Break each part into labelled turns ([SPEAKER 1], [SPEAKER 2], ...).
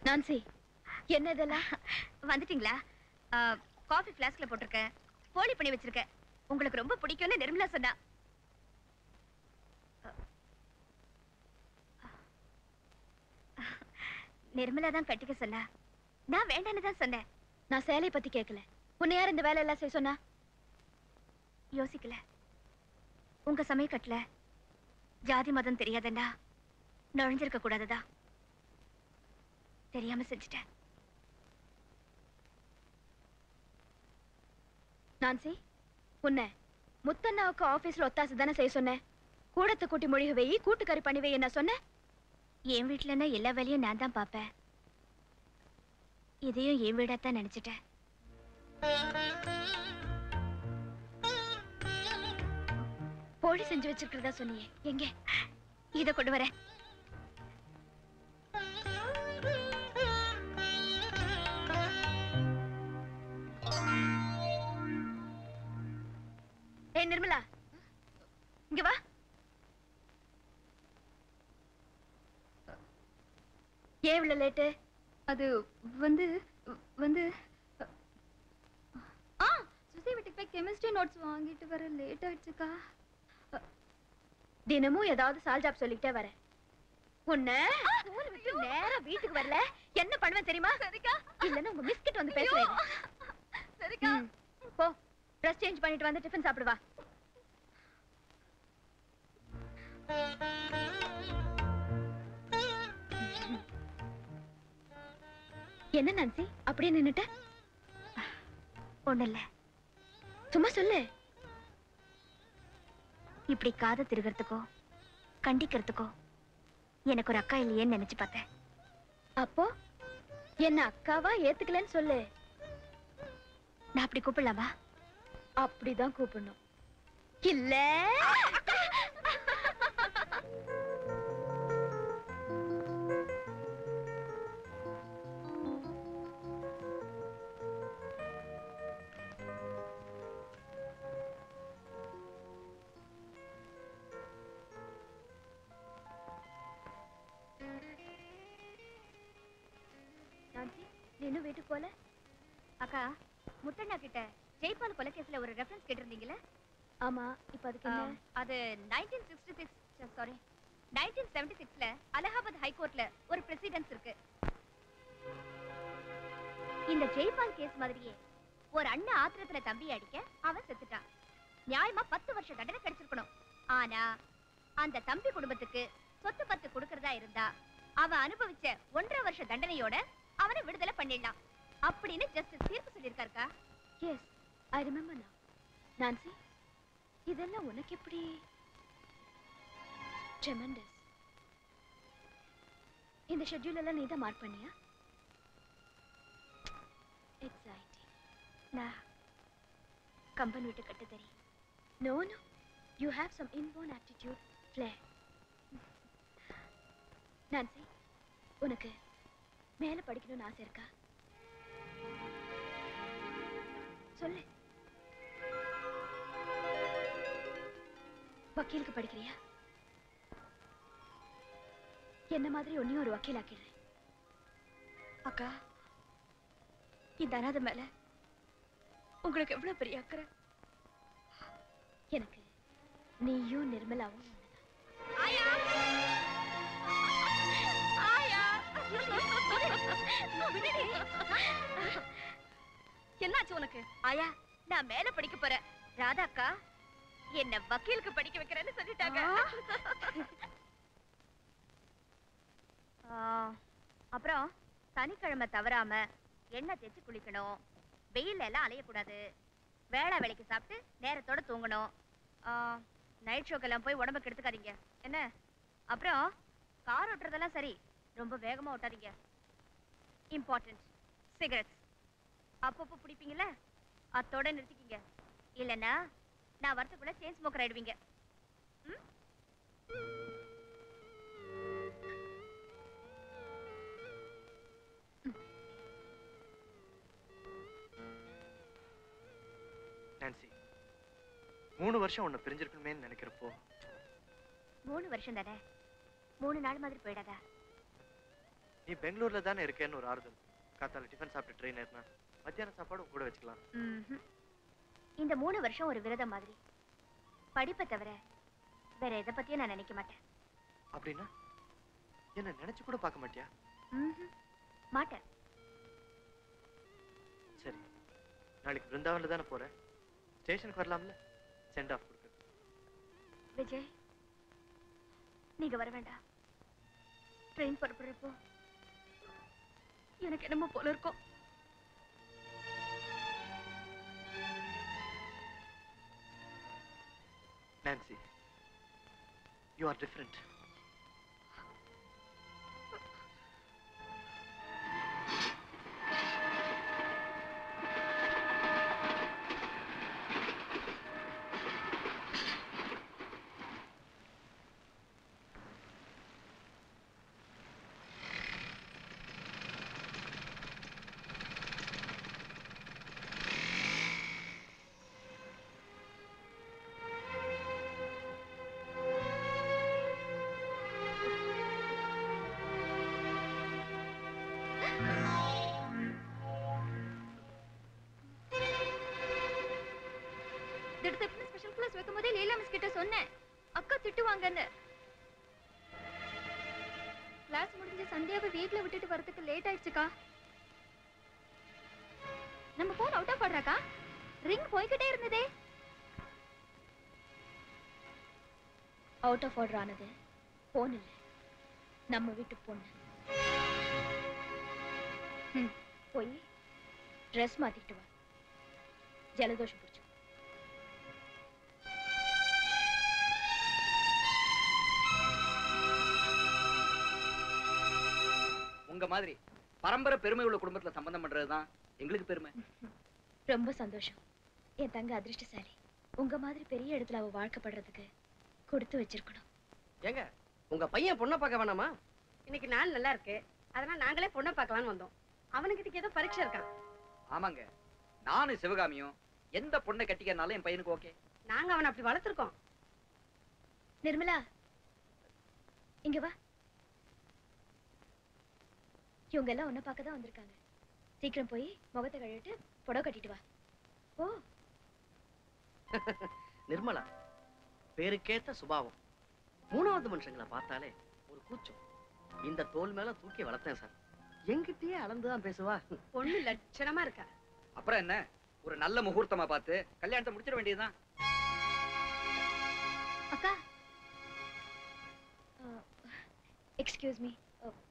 [SPEAKER 1] Nancy, என்ன இதெல்லாம்?
[SPEAKER 2] வந்துட்டீங்களா? காஃபி ஃப்ளாஸ்க்ல போட்டிருக்கேன், போலி பண்ணி வச்சிருக்கேன். உங்களுக்கு ரொம்ப பிடிக்கும்னு நிர்மலா சொன்னா. நிர்மலா தான் கட்டிக்க சொன்னா. நான் வேண்டான்னு தான் சொன்னேன்.
[SPEAKER 1] நான் சேலையை பத்தி கேட்கல. உன்னை யார் இந்த வேலை எல்லாம் செய்ய சொன்னா?
[SPEAKER 2] யோசிக்கல. உங்க சமயக்கட்டுல ஜாதி மதம் தெரியாதண்டா நுழைஞ்சிருக்க கூடாததா தெரியாம செஞ்சுட்டேன்.
[SPEAKER 1] நான்சி, உன்னை முத்தண்ணாவுக்கு ஆபீஸ்ல ஒத்தாசு தானே செய்ய சொன்னேன். கூடத்தை கூட்டி மொழிக வை, கூட்டுக்கறி பண்ணி வை என்ன சொன்ன?
[SPEAKER 2] என் வீட்டுலன்னா எல்லா வேலையும் நான் தான் பாப்பேன். இதையும் என் வீடாத்தான் நினைச்சிட்டேன்.
[SPEAKER 1] போலி செஞ்சு வச்சிருக்கிறதா சொன்னியே, எங்க?
[SPEAKER 2] இத கொண்டு வரேன்.
[SPEAKER 1] ஏய் நிர்மலா, இங்க வா. ஏன் இவ்வளவு லேட்டு?
[SPEAKER 3] அது வந்து வந்து சுசி வீட்டுக்கு போய் கெமிஸ்ட்ரி நோட்ஸ் வாங்கிட்டு வர லேட் ஆயிடுச்சுக்கா.
[SPEAKER 1] தினமும் ஏதாவது சால் ஜாப் சொல்லிட்டே வரேன். உன்னை ஸ்கூல் விட்டு நேரா வீட்டுக்கு வரல என்ன பண்ணுவேன் தெரியுமா?
[SPEAKER 2] சரிக்கா.
[SPEAKER 1] இல்லன்னா உங்க மிஸ்கிட் வந்து பேசுறேன்.
[SPEAKER 2] சரிக்கா.
[SPEAKER 1] போ, ட்ரெஸ் சேஞ்ச் பண்ணிட்டு வந்து டிஃபன் சாப்பிடு வா. என்ன நான்சி அப்படியே நின்னுட்ட?
[SPEAKER 2] ஒண்ணு இல்ல,
[SPEAKER 1] சும்மா சொல்லு.
[SPEAKER 2] இப்படி காதை திருகிறதுக்கோ கண்டிக்கிறதுக்கோ எனக்கு ஒரு அக்கா இல்லையேன்னு நினைச்சு பார்த்தேன்.
[SPEAKER 1] அப்போ என்ன அக்காவா ஏத்துக்கலன்னு சொல்லு.
[SPEAKER 2] நான் அப்படி கூப்பிடலாமா?
[SPEAKER 1] அப்படிதான் கூப்பிடணும். இல்ல இன்னும் வீட்டுக்கு போல?
[SPEAKER 2] அக்கா, முத்தண்ணா கிட்ட ஜெய்பால் கொலைகேஸ்ல ஒரு ரெஃபரன்ஸ் கேட்டிருந்தீங்கல்ல?
[SPEAKER 1] ஆமா, இப்ப அதுக்கு என்ன?
[SPEAKER 2] அது 1966ல அலகாபாத் ஹைகோர்ட்ல ஒரு பிரசிடென்ஸ் இருக்கு. இந்த ஜெய்பால் கேஸ் மாதிரியே ஒரு அண்ணன் ஆத்திரத்துல தம்பி அடிக்க அவன் செத்துட்டான். நியாயமா 10 வருஷம் தண்டனை கிடைச்சிருக்கணும். ஆனா அந்த தம்பி குடும்பத்துக்கு சொத்து பத்து கொடுக்கறதா இருந்தா அவன் அனுபவிச்ச 1.5 வருஷ தண்டனையோட அவனை விடுதலை பண்ணிடலாம் அப்படின்னு ஜஸ்டிஸ் தீர்ப்பு சொல்லியிருக்காருக்கா.
[SPEAKER 1] எஸ், ஐ ரிமெம்பர் நவ. நான்சி, இதெல்லாம் உனக்கு எப்படி? ட்ரெமெண்டஸ். இந்த ஷெட்யூல் எல்லாம் நீ தான் மார்க் பண்ணியா? எக்ஸைட்டிங்.
[SPEAKER 2] நான் கம்பன் விட்டு கட்டு தெரியும்.
[SPEAKER 1] No, no. You have some inborn aptitude, flair. Nancy, உனக்கு மேல படிக்கணும்னு ஆசை இருக்கா? சொல்லு. வக்கீலுக்கு படிக்கிறியா? என்ன மாதிரி உன்னையும் ஒரு வக்கீல் ஆக்கிடுறேன்.
[SPEAKER 2] அக்கா, இந்த அனாதை மேல உங்களுக்கு எவ்வளவு பெரிய அக்கறை.
[SPEAKER 1] எனக்கு நீயும் நிர்மலாவும் ஒண்ணுதான்.
[SPEAKER 2] என்னாச்சு உனக்கு? ஆயா, நான் மேல படிக்க போறேன். ராதா அக்கா என்ன வக்கீலுக்கு படிக்க வைக்கிறேன்னு சொல்லிட்டாங்க. அப்புறம் சனிக்கிழமை தவறாம எண்ணெய் தேய்ச்சி குளிக்கணும், வெயில் எல்லாம் அலையக்கூடாது, வேளா வேலைக்கு சாப்பிட்டு நேரத்தோட தூங்கணும், நைட் ஷோக்கெல்லாம் போய் உடம்பு கெடுத்துக்காதீங்க என்ன. அப்புறம் கார் ஓட்டுறதெல்லாம் சரி, ரொம்ப வேகமா ஓட்டாதீங்க. இம்பார்ட்டன்ட், சிகரெட்ஸ் அப்பப்போ பிடிப்பீங்கல்ல, அத்தோட நிறுத்திக்கிங்க. இல்லைன்னா நான் வரத்துக்குள்ள செயின் ஸ்மோக்கர் ஆயிடுவீங்க.
[SPEAKER 4] நான்சி, 3 வருஷம் உன்னை பிரிஞ்சிருக்கணுமே நினைக்கிறப்போ.
[SPEAKER 2] 3 வருஷம் தானே, 3 நாள் மாதிரி போயிடாதா?
[SPEAKER 4] நீ பெங்களூர்ல தானே இருக்கேன்னு ஒரு ஆறுதல். காத்தால டிஃபன் சாப்பிட்டு ட்ரெயின் ஏறினா மத்தியான சாப்பாடும் கூட வச்சுக்கலாம்.
[SPEAKER 2] இந்த 3 வருஷம் ஒரு விரதம் மாதிரி. படிப்பை தவிர வேற எதை பத்தியும் நான் நினைக்க மாட்டேன்.
[SPEAKER 4] அப்படின்னா என்ன நினைச்சு கூட பார்க்க மாட்டியா?
[SPEAKER 2] மாட்டேன்.
[SPEAKER 4] சரி, நாளைக்கு பிருந்தாவன்ல தானே போறேன். ஸ்டேஷனுக்கு வரலாம்ல, சென்ட் ஆஃப் கொடுக்க.
[SPEAKER 2] விஜய், நீங்க வர வேண்டாம். ட்ரெயின் புறப்படுறப்போ எனக்கு என்னமோ போல இருக்கும்.
[SPEAKER 4] Nancy, you are different.
[SPEAKER 3] Special class வைக்கும்போதே லீலா மிஸ் கிட்ட சொன்னேன், அக்கா திட்டுவாங்கன்னு. கிளாஸ் முடிஞ்சு சந்தியாவை வீட்ல விட்டுட்டு வரதுக்கு லேட் ஆயிடுச்சுக்கா. நம்ம போன் அவுட் ஆஃப் ஆடுறாக்கா, ரிங் போய்கிட்டே இருந்ததே.
[SPEAKER 1] அவுட் ஆஃப் ஆர்டர் ஆனது போன் இல்ல, நம்ம வீட்டு பொண்ணு. போய் ட்ரெஸ் மாத்திட்டு வா, ஜலதோஷம் பிடிச்சு.
[SPEAKER 5] உங்க மாதிரி பரம்பரை பெருமை உள்ள குடும்பத்துல சம்பந்தம் பண்றதுதான் எங்களுக்கு பெருமை.
[SPEAKER 1] ரொம்ப சந்தோஷம். என் தங்க அதிர்ஷ்டசாலி. உங்க மாதிரி பெரிய இடத்துல அவ வாழ்க்கப்படுறதுக்கு கொடுத்து வச்சிருக்கணும்.
[SPEAKER 6] ஏங்க, உங்க பையன் பொண்ணை பார்க்க வேணாமா? இன்னைக்கு நாள் நல்லா இருக்கு, அதனால நாங்களே பொண்ணை பார்க்கலான்னு வந்தோம். அவனுக்கு ஏதோ பரீட்சை இருக்கான்.
[SPEAKER 5] ஆமாங்க, நானும் சிவகாமியும் எந்த பொண்ணை கட்டிக்கிறனாலும் என் பையனுக்கு ஓகே.
[SPEAKER 6] நாங்க அவனை அப்படி வளர்த்துருக்கோம்.
[SPEAKER 1] நிர்மலா, இங்க வா. இவங்க எல்லாம் உன்னை பார்க்க தான் வந்திருக்காங்க. சீக்கிரம் போய் முகத்தை கழுவிட்டு புடவை கட்டிட்டு வா. ஓ
[SPEAKER 6] நிர்மலா பேருக்கேத்த சுபாவம். 3வது மனுஷங்களை பார்த்தாலே ஒரு கூச்சம். இந்த தோல் மேல தூக்கி வளர்த்தேன் சார். என்கிட்டயே அளந்துதான் பேசுவா. பொண்ணு லட்சணமா இருக்கா.
[SPEAKER 5] அப்புறம் என்ன, ஒரு நல்ல முகூர்த்தமா பார்த்து கல்யாணத்தை முடிச்சிட வேண்டியதுதான்.
[SPEAKER 1] அக்கா, எக்ஸ்கியூஸ் மீ,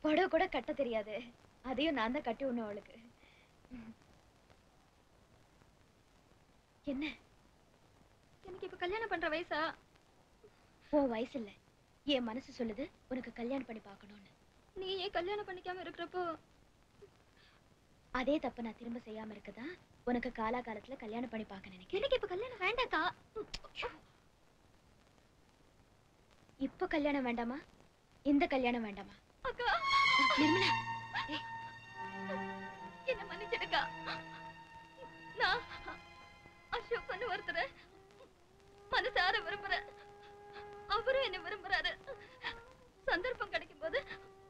[SPEAKER 1] புடவை கூட கட்ட தெரியாது. அதையும் நான் தான் கட்டி விடணும் அவளுக்கு. என்ன,
[SPEAKER 3] எனக்கு இப்ப கல்யாணம் பண்ற வயசா?
[SPEAKER 1] உன் வயசு இல்ல, என் மனசு சொல்லுது உனக்கு கல்யாணம் பண்ணி பார்க்கணும்னு.
[SPEAKER 3] நீ ஏன் கல்யாணம் பண்ணிக்காம இருக்கிறப்போ
[SPEAKER 1] அதே தப்ப நான் திரும்ப செய்யாம இருக்கதான் உனக்கு காலாகாலத்துல கல்யாணம் பண்ணி பார்க்க நினைக்கிறேன்.
[SPEAKER 3] எனக்கு இப்ப கல்யாணம் வேண்டாக்கா.
[SPEAKER 1] இப்ப கல்யாணம் வேண்டாமா? இந்த கல்யாணம் வேண்டாமா?
[SPEAKER 3] அக்கா,
[SPEAKER 1] நிர்மலா,
[SPEAKER 3] என்ன மன்னிச்சிடுக்கா. நான் அசோக் ஒருத்தர மனசார விரும்புறேன். அவரும் என்ன விரும்புறாரு. சந்தர்ப்பம் கிடைக்கும் போது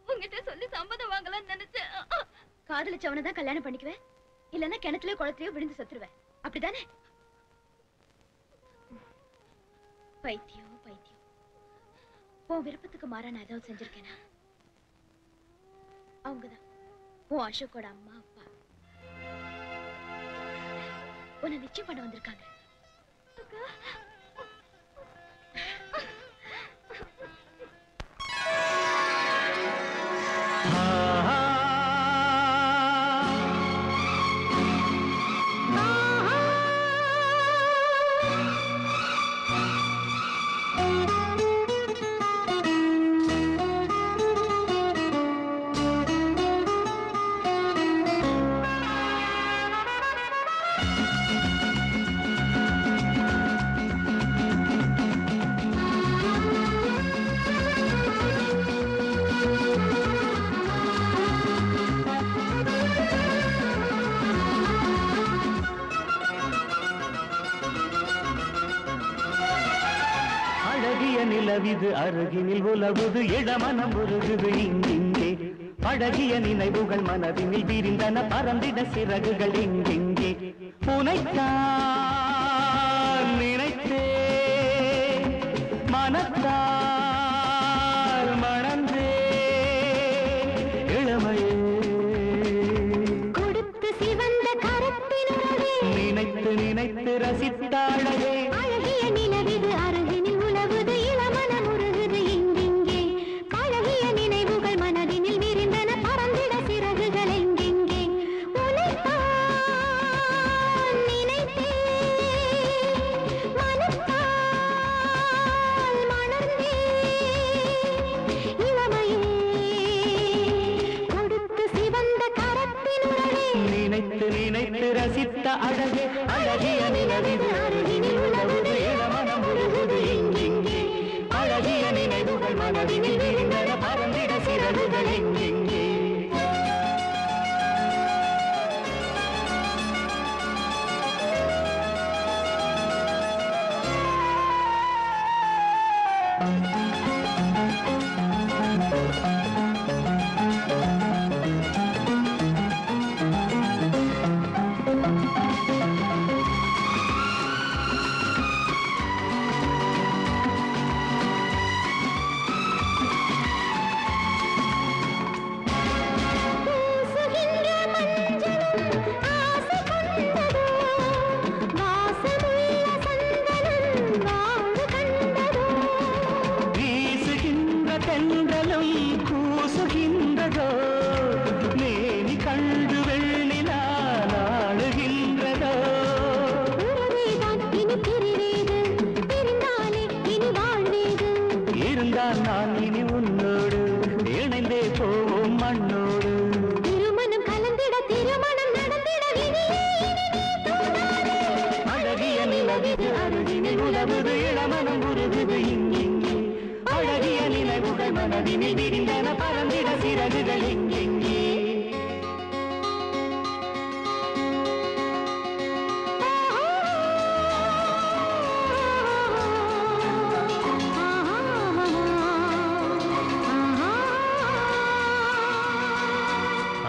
[SPEAKER 3] உங்ககிட்ட சொல்லி சம்மதம் வாங்கலாம்னு நினைச்சேன்.
[SPEAKER 1] காதலிச்சவனை தான் கல்யாணம் பண்ணிக்குவேன், இல்லன்னா கிணத்துலயோ குளத்துலயோ விழுந்து செத்துருவேன். அப்படிதானே? பைத்தியம் பைத்தியம். உன் விருப்பத்துக்கு மாற நான் ஏதாவது செஞ்சிருக்கேனா? அவங்கதான் உன் அசோக்கோட அம்மா அப்பா உன்னை நிச்சயம் பண்ண வந்திருக்காங்க.
[SPEAKER 7] நிலவிது அருகினில் உலவுது இடமனம் உருகுது இங்கே பழகிய நினைவுகள் மனதினில் விரிந்தன பறந்திட சிறகுகள் எங்கெங்கே புனைத்தான் நினைத்தே மனத்தால் மணந்தே இளமையே
[SPEAKER 3] கொடுத்து சிவந்த கரத்தினுடனே
[SPEAKER 7] நினைத்து நினைத்து ரசித்தாளே
[SPEAKER 3] அழகிய நிலவிது அருகினில் உலவுது இளமனம் உருகுது எங்கெங்கே பழகிய நினைவுகள் மனதினில் விரிந்தன பறந்திட சிறகுகள் எங்கெங்கே உனைத்தான் நினைத்தே மனத்தால் மணந்தே இளமையே கொடுத்து சிவந்த கரத்தினுடனே
[SPEAKER 7] நினைத்து நினைத்து ரசித்த அழகே அழகிய நிலவிது அருகினில் உலவுது இளமனம் உருகுது எங்கெங்கே அழகிய நினைவுகள் மனதினில் விரிந்தன பறந்திட சிறகுகள் எங்கெங்கே
[SPEAKER 3] பூசுகின்ற மஞ்சளும் ஆசை கொண்டதோ வாசமுள்ள சந்தனம் வாழ்வு கண்டதோ
[SPEAKER 7] வீசுகின்ற தென்றலும் கூசுகின்றதோ மேனி கண்டு வெள்ளிலா நாடுகின்றதோ
[SPEAKER 3] உறவேதான் இனி பிரிவேது பிரிந்தாலே இனி வாழ்வேது
[SPEAKER 7] இருந்தால் நான் இனி உன்னோடு இணைந்தே போவோம் மண்ணோடு
[SPEAKER 3] திருமணம் கலந்திட திருமணம் நடந்திட விதியே இனிமே தோன்றாதே
[SPEAKER 7] அழகிய நிலவிது அருகினில் உலவுது இளமனம் உருகுது இங்கெங்கே அழகிய நினைவுகள் மனதினில் விரிந்தன பறந்திட சிறகுகள் எங்கெங்கே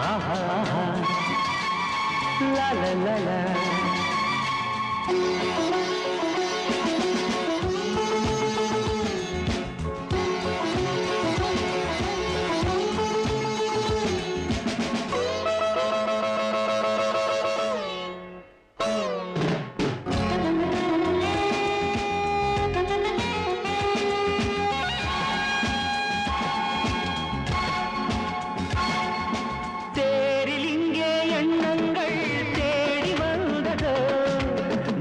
[SPEAKER 7] ஆஹா ஆஹா லா லா லா லா தேரில் இங்கே எண்ணங்கள் தேடி வந்ததோ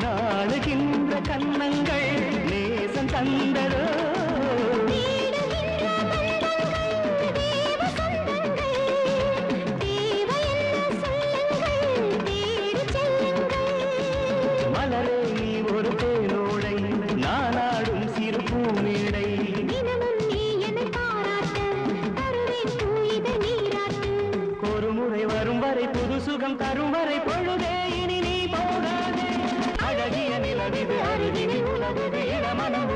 [SPEAKER 7] நாளுகின்ற கண்ணங்கள் நேசம் தந்ததோ மலரே நீ ஒரு தேனோடை நானாடும் சிறு பூமேடை ஒரு முறை வரும் வரை புது சுகம் தரும் வரை பொழுதே இனி நீ போகாதே அழகிய நிலவிது அருகினில் உலவுது இளமனம்